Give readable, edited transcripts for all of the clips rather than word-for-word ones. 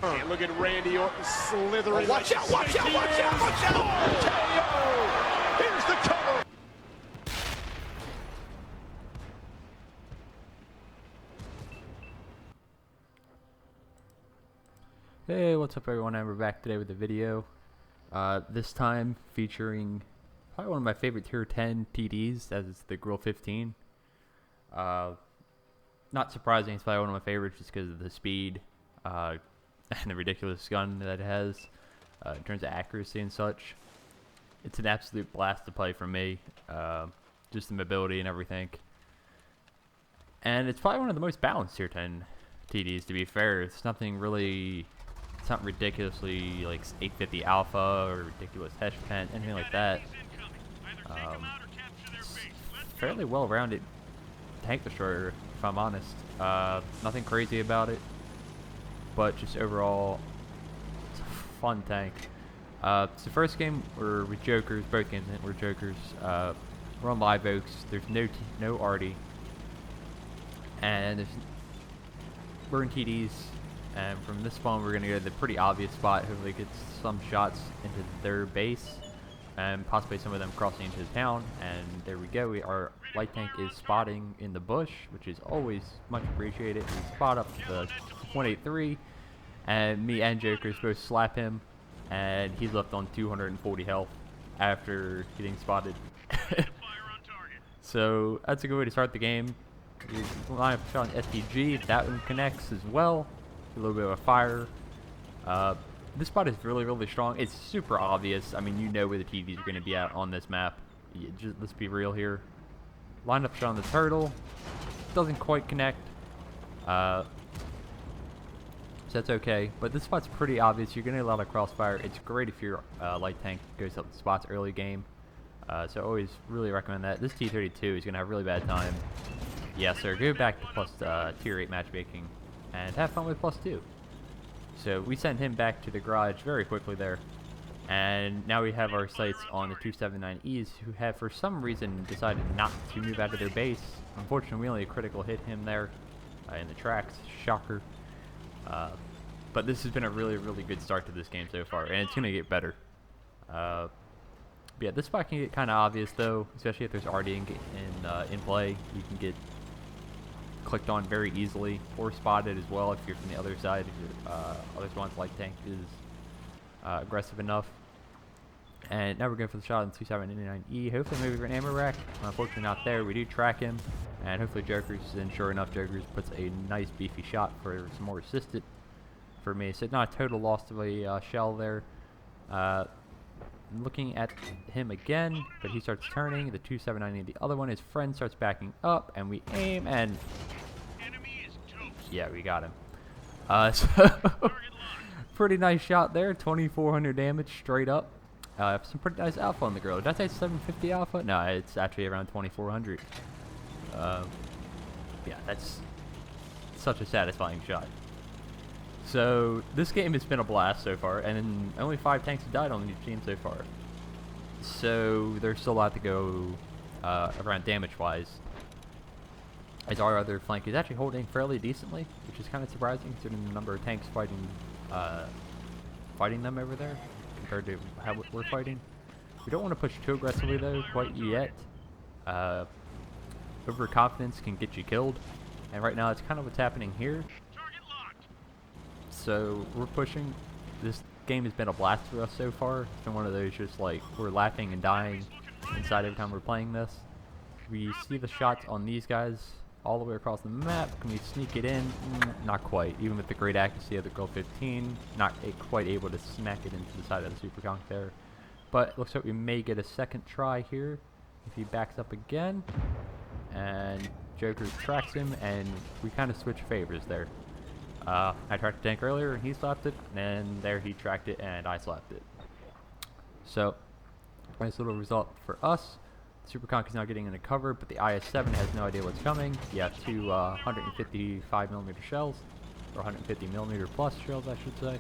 And look at Randy Orton slithering. Oh, watch out, watch out, watch out, watch out! KO! Here's the cover. Hey, what's up everyone, and we're back today with a video. This time featuring probably one of my favorite tier 10 TDs, as it's the Grille 15. Not surprising, it's probably one of my favorites just because of the speed and the ridiculous gun that it has in terms of accuracy and such. It's an absolute blast to play for me, just the mobility and everything. And it's probably one of the most balanced tier 10 TDs, to be fair. It's nothing really... It's not ridiculously like 850 alpha or ridiculous hesh pen, anything like that. It's fairly well-rounded tank destroyer, if I'm honest. Nothing crazy about it, but just overall, it's a fun tank. It's the first game we're with Jokers. Both games we're Jokers. We're on Live Oaks. There's no Artie, and we're in TDs. And from this spawn, we're going to go to the pretty obvious spot. Hopefully get some shots into their base. And possibly some of them crossing into the town. And there we go. Our light tank is spotting in the bush, which is always much appreciated. We spot up the 183. And me and Jokers both slap him. And he's left on 240 health after getting spotted. So that's a good way to start the game. You line up a shot on SPG. That one connects as well. A little bit of a fire. This spot is really strong. It's super obvious. I mean, you know where the TVs are going to be at on this map. Let's be real here. Line up shot on the turtle. Doesn't quite connect. So that's okay. But this spot's pretty obvious. You're going to get a lot of crossfire. It's great if your light tank goes up the spots early game. So I always really recommend that. This T-32 is going to have a really bad time. Yes, sir. Go back to plus tier 8 matchmaking and have fun with +2. So we sent him back to the garage very quickly there. And now we have our sights on the 279Es, who have for some reason decided not to move out of their base. Unfortunately, we only a critical hit him there in the tracks. Shocker. But this has been a really good start to this game so far, and it's going to get better. But yeah, this spot can get kind of obvious though, especially if there's already in play. You can get clicked on very easily, or spotted as well if you're from the other side, if your other spawn's light tank is aggressive enough. And now we're going for the shot on 2799E. Hopefully maybe for an ammo rack. Unfortunately not there. We do track him, and hopefully Jokers, and sure enough Jokers puts a nice beefy shot for some more assisted for me. So not a total loss of a shell there. Looking at him again, but he starts turning. The 279, the other one, his friend starts backing up, and we aim, and yeah, we got him. So pretty nice shot there. 2400 damage straight up. Some pretty nice alpha on the Grille. Did I say 750 alpha? No, it's actually around 2400. Yeah, that's such a satisfying shot. So this game has been a blast so far, and only 5 tanks have died on the team so far. So there's still a lot to go around damage-wise. As our other flank is actually holding fairly decently, which is kind of surprising considering the number of tanks fighting them over there compared to how we're fighting. We don't want to push too aggressively though, quite yet. Overconfidence can get you killed, and right now that's kind of what's happening here. So we're pushing. This game has been a blast for us so far. It's been one of those just like we're laughing and dying inside every time we're playing this. We see the shots on these guys all the way across the map. Can we sneak it in? Not quite. Even with the great accuracy of the Grille 15, not quite able to smack it into the side of the Super Conk there. But it looks like we may get a second try here if he backs up again. And Joker tracks him, and we kind of switch favors there. I tracked the tank earlier and he slapped it, and there he tracked it and I slapped it. So, nice little result for us. Super Conk is now getting into cover, but the IS-7 has no idea what's coming. You have two 155mm shells, or 150mm plus shells I should say.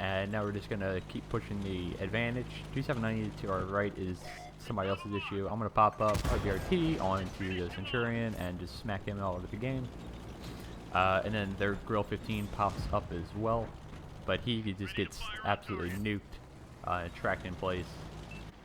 And now we're just going to keep pushing the advantage. 279 to our right is somebody else's issue. I'm going to pop up RBRT onto the Centurion and just smack him all over the game. And then their Grille 15 pops up as well. but he just gets absolutely nuked, tracked in place,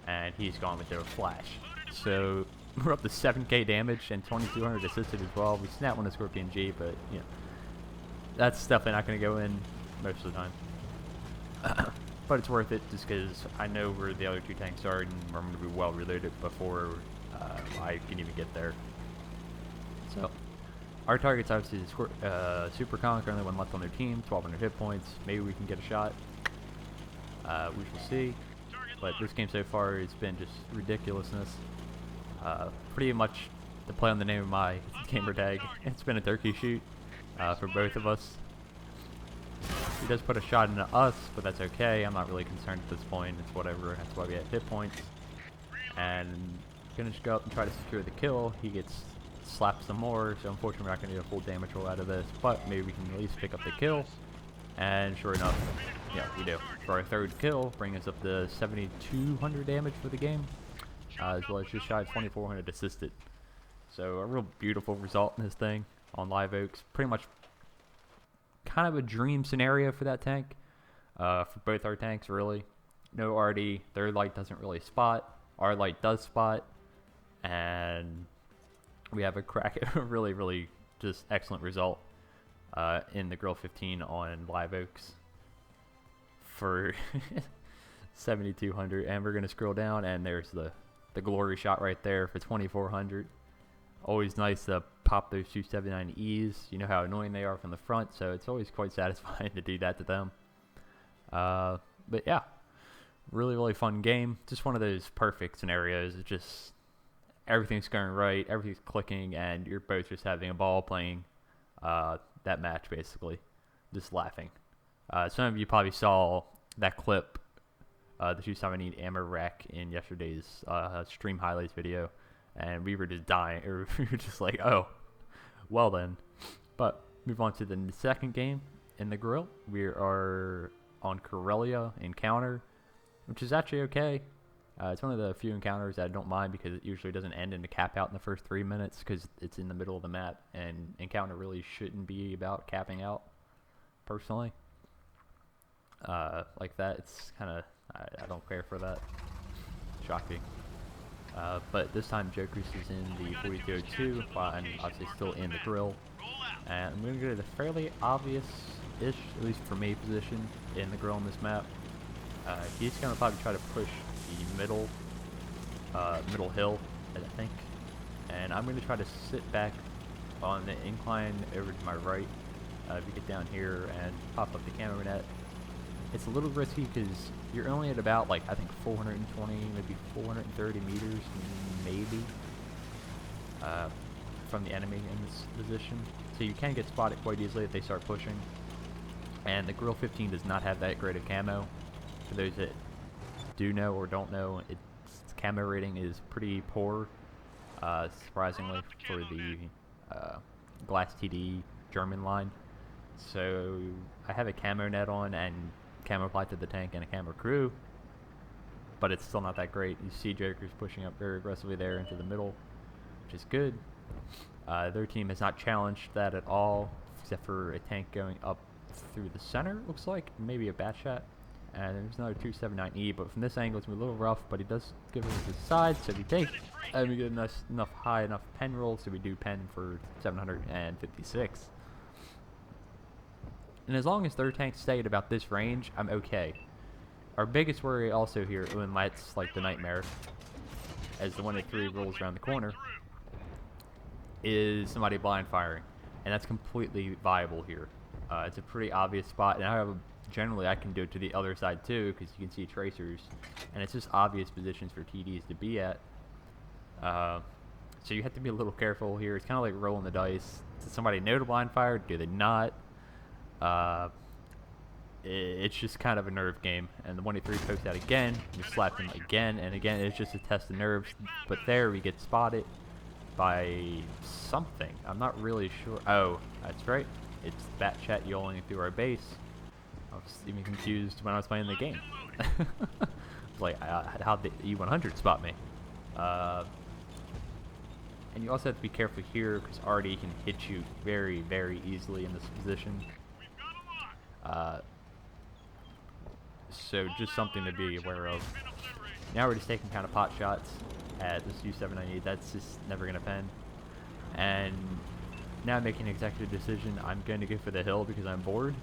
and he's gone with their flash. So we're up to 7k damage and 2200 assisted as well. We snapped one of Scorpion G, but you know, that's definitely not going to go in most of the time. But it's worth it just because I know where the other two tanks are, and we're going to be well reloaded before I can even get there. So our target's obviously Super Con, currently one left on their team, 1200 hit points. Maybe we can get a shot. We shall see. But this game so far has been just ridiculousness. Pretty much to play on the name of my gamer tag, it's been a turkey shoot for both of us. He does put a shot into us, but that's okay. I'm not really concerned at this point. It's whatever. That's why we had hit points. And gonna just go up and try to secure the kill. He gets slapped some more, so unfortunately we're not gonna get a full damage roll out of this. But maybe we can at least pick up the kill. And sure enough, yeah, we do. For our third kill, bring us up to 7,200 damage for the game, as well as just shy of 2,400 assisted. So a real beautiful result in this thing on Live Oaks. Pretty much kind of a dream scenario for that tank, for both our tanks really. No RD, their light doesn't really spot, our light does spot, and we have a really just excellent result in the Grille 15 on Live Oaks for 7,200. And we're gonna scroll down, and there's the glory shot right there for 2,400. Always nice to pop those 279Es. You know how annoying they are from the front, so it's always quite satisfying to do that to them. But yeah, really fun game. Just one of those perfect scenarios. It's just everything's going right, everything's clicking, and you're both just having a ball playing that match, basically, just laughing. Some of you probably saw that clip, the 270 ammo rack in yesterday's stream highlights video. And we were just dying, or we were just like, oh, well then. But move on to the second game in the Grille. We are on Corellia encounter, which is actually okay. It's one of the few encounters that I don't mind because it usually doesn't end in a cap out in the first 3 minutes because it's in the middle of the map, and encounter really shouldn't be about capping out, personally. Like that, it's kind of, I don't care for that. Shocking. But this time Jokers is in the 4202, while I'm obviously still in the Grille. And I'm going to go to the fairly obvious-ish, at least for me, position in the Grille on this map. He's going to probably try to push the middle hill, I think. And I'm going to try to sit back on the incline over to my right. If you get down here and pop up the camo net. It's a little risky because you're only at about, like, I think 420, maybe 430 meters, maybe, from the enemy in this position. So you can get spotted quite easily if they start pushing. And the Grille 15 does not have that great of camo. For those that do know or don't know, its camo rating is pretty poor, surprisingly, for the Glass TD German line. So I have a camo net on and camo applied to the tank and a camo crew, but it's still not that great. You see Jokers pushing up very aggressively there into the middle, which is good. Their team has not challenged that at all, except for a tank going up through the center, looks like, maybe a bat shot. And there's another 279E, but from this angle it's a little rough, but he does give it to the side, so we take, and we get enough high enough pen roll, so we do pen for 756. And as long as their tanks stay at about this range, I'm okay. Our biggest worry also here, when that's like the nightmare, as the 1-3 rolls around the corner, is somebody blind firing. And that's completely viable here. It's a pretty obvious spot, and generally I can do it to the other side too, because you can see tracers, and it's just obvious positions for TDs to be at. So you have to be a little careful here. It's kind of like rolling the dice. Does somebody know to blind fire? Do they not? It's just kind of a nerve game, and the 1-3 pokes out again. We slap him again and again. It's just a test of nerves, but there we get spotted by something. I'm not really sure. Oh, that's right. It's that chat yelling through our base. I was even confused when I was playing the game. It's like, how'd the E100 spot me? And you also have to be careful here because RD can hit you very easily in this position. So just something to be aware of. Now we're just taking kind of pot shots at this U-798. That's just never going to pen. And now I'm making an executive decision. I'm going to go for the hill because I'm bored.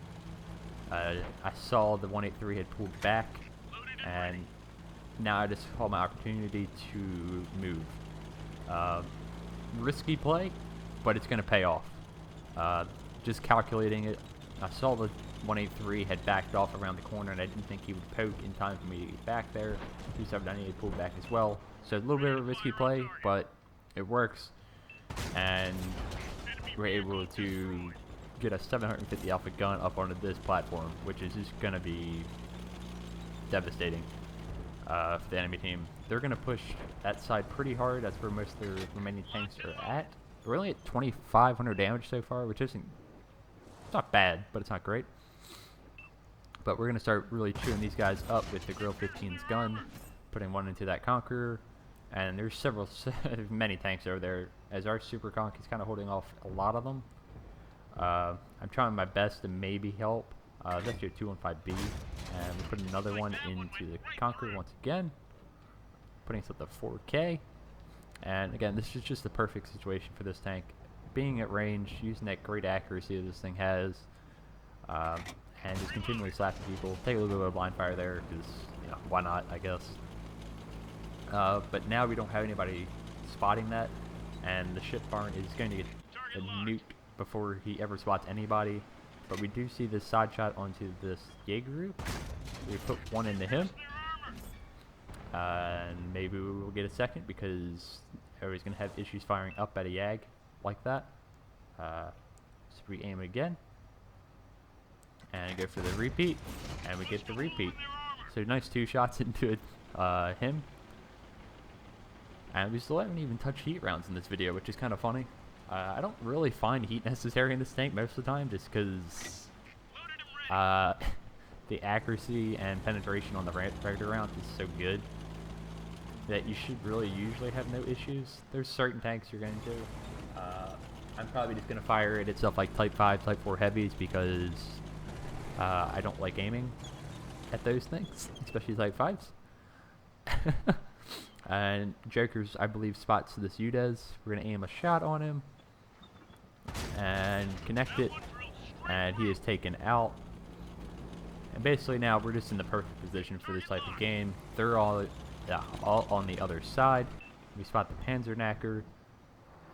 I saw the 183 had pulled back, and now I just saw my opportunity to move. Risky play, but it's going to pay off. Just calculating it, I saw the 183 had backed off around the corner, and I didn't think he would poke in time for me to get back there. 2798 pulled back as well, so a little bit of a risky play, but it works, and we're able to get a 750 alpha gun up onto this platform, which is just going to be devastating for the enemy team. They're going to push that side pretty hard. That's where most of their remaining tanks are at. We're only at 2,500 damage so far, which isn't, it's not bad, but it's not great. But we're going to start really chewing these guys up with the Grille 15's gun, putting one into that Conqueror, and there's several, many tanks over there, as our Super Conk is kind of holding off a lot of them. I'm trying my best to maybe help. That's actually a 215B, and we're putting another one into the Conqueror once again, putting us up to 4K. And again, this is just the perfect situation for this tank. Being at range, using that great accuracy that this thing has, and just continually slapping people. Take a little bit of a blind fire there, because, you know, why not, I guess. But now we don't have anybody spotting that, and the ship barn is going to get nuked before he ever spots anybody. But we do see this side shot onto this Jaeger. We put one into him. And maybe we will get a second, because everybody's going to have issues firing up at a Yag like that. So we aim it again. And go for the repeat. And we get the repeat. So nice 2 shots into it, him. And we still haven't even touched heat rounds in this video, which is kind of funny. I don't really find heat necessary in this tank most of the time, just because the accuracy and penetration on the regular round is so good that you should really usually have no issues. There's certain tanks you're going to. I'm probably just going to fire it at stuff like Type 5, Type 4 heavies, because I don't like aiming at those things, especially Type 5s. And Joker's, I believe, spots this UDES. We're going to aim a shot on him and connect it, and he is taken out. And basically now we're just in the perfect position for this type of game. They're all on the other side. We spot the Panzerknacker,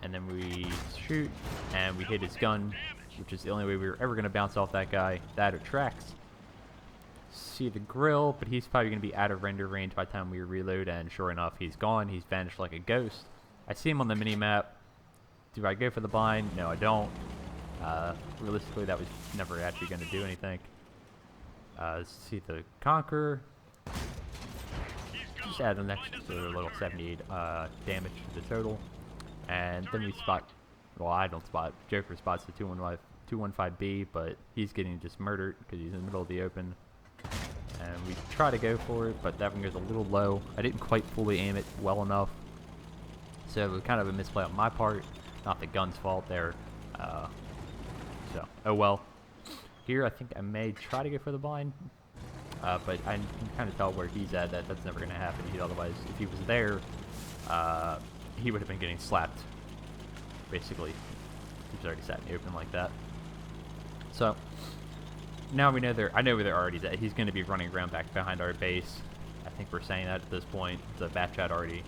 and then we shoot, and we hit his gun, which is the only way we were ever going to bounce off that guy. That attracts. See the Grille, but he's probably going to be out of render range by the time we reload, and sure enough, he's gone. He's vanished like a ghost. I see him on the mini-map. Do I go for the blind? No, I don't. Realistically, that was never actually going to do anything. See the Conqueror. Just add an extra little 78 damage to the total. And then we spot, well, I don't spot, Joker spots the 215B, but he's getting just murdered because he's in the middle of the open. And we try to go for it, but that one goes a little low. I didn't quite fully aim it well enough. So it was kind of a misplay on my part. Not the gun's fault there. So, oh well. Here, I think I may try to go for the blind. But I can kind of tell where he's at. That's never going to happen. Otherwise, if he was there, he would have been getting slapped. Basically. He's already sat in the open like that. So, now we know I know where they're already at. He's going to be running around back behind our base. I think we're saying that at this point. It's a bat chat already.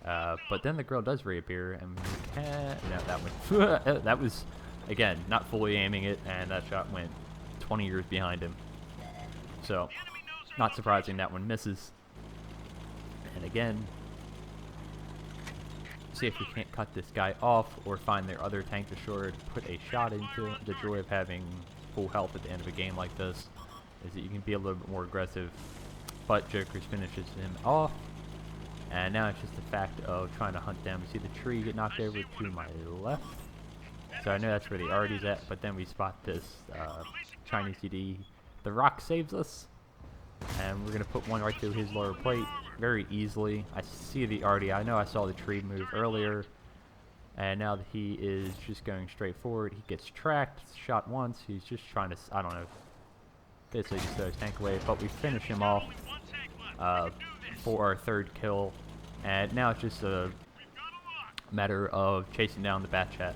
But then the Grille does reappear, and we can... No, that went... that was, again, not fully aiming it, and that shot went 20 years behind him. So, not surprising that one misses. And again, see if we can't cut this guy off, or find their other tank destroyer to put a shot into. The joy of having full health at the end of a game like this is that you can be a little bit more aggressive, but Joker's finishes him off, and now it's just the fact of trying to hunt down. We see the tree get knocked over to my left, so I know that's where the arty's at, but then we spot this Chinese CD. The rock saves us, and we're going to put one right through his lower plate very easily. I see the arty. I know I saw the tree move earlier, and now that he is just going straight forward, he gets tracked, shot once. He's just trying to, I don't know, basically just throw his tank away, but we finish him off for our 3rd kill, and now it's just a matter of chasing down the Bat Chat.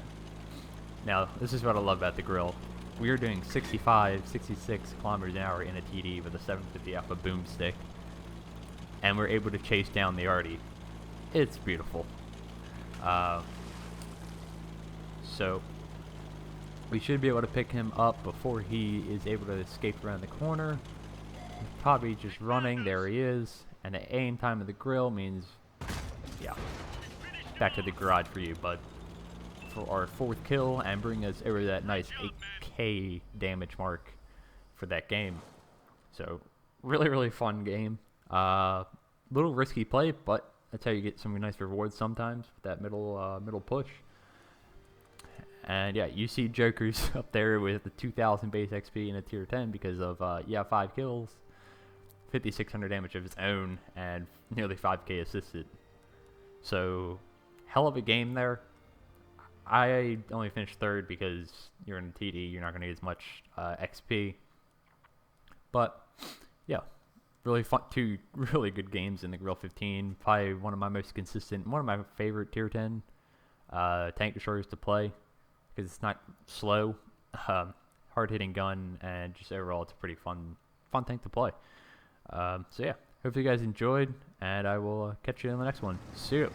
Now, this is what I love about the Grille. We are doing 65, 66 kilometers an hour in a TD with a 750 alpha boomstick, and we're able to chase down the Artie. It's beautiful. So we should be able to pick him up before he is able to escape around the corner. He's probably just running. There he is. And the aim time of the Grille means, yeah, back to the garage for you, bud. For our 4th kill and bring us over that nice 8k damage mark for that game. So really, really fun game. Little risky play, but that's how you get some nice rewards sometimes with that middle push. And yeah, you see Jokers up there with the 2,000 base XP in a tier 10 because of 5 kills, 5,600 damage of his own, and nearly 5k assisted. So hell of a game there. I only finished 3rd because you're in a TD, you're not going to get as much XP. But yeah, really fun, 2 really good games in the Grille 15. Probably one of my most consistent, one of my favorite tier 10 tank destroyers to play because it's not slow, hard-hitting gun, and just overall it's a pretty fun tank to play. So yeah, hope you guys enjoyed, and I will catch you in the next one. See you.